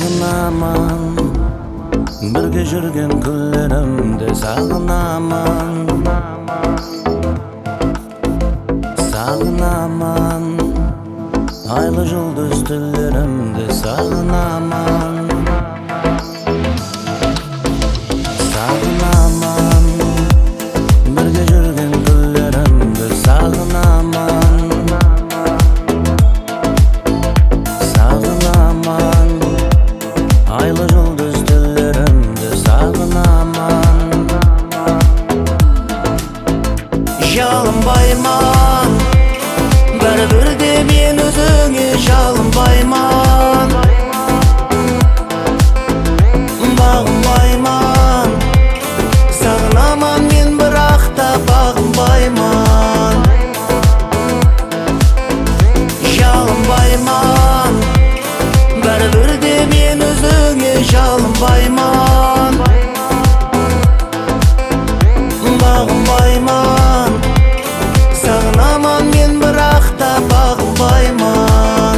Sağınaman, birge жүрген күнлерімді сағынаман. Sağınaman, айлы жұлдыз түнлерімді сағынаман. Sağınaman, birge жүрген күнлерімді сағынаман. Sağınaman, айлы жұлдыз түнлерімді сағынаман. Жалынбайман, бәрібір де мен өзіңе жалынбайман. Бағынбайман, сағынаман мен бірақ та бағынбайман. Жалынбайман, бәрібір де мен өзіңе жалынбайман. Бағынбайман, сағынаман мен бірақ та бағынбайман.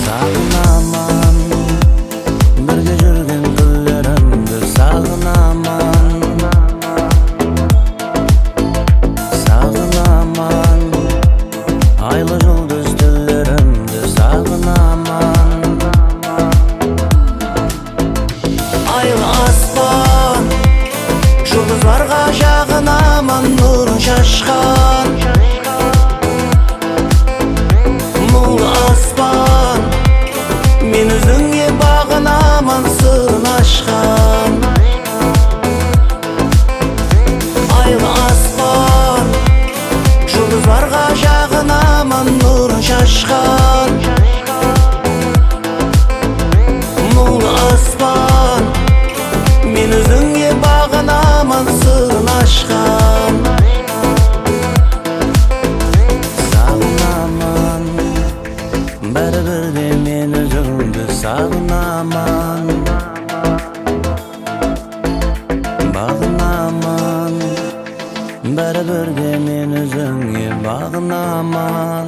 Sağınaman, birge жүрген күнлерімді сағынаман. Sağınaman, айлы жұлдыз түнлерімді сағынаман. Айлы аспан, жұлдыздарға жағынаман, нұрын шашқан. Мұңлы аспан, мен өзіңе бағынаман, сырын ашқан. Айлы аспан, жұлдыздарға жағынаман, нұрын шашқан. Мұңлы аспан, мен өзіңе бағынаман, сырын ашқан. Sağınaman, bәрібір де мен өзіңді сағынаман. Бағынаман, бәрібір де мен өзіңе бағынаман.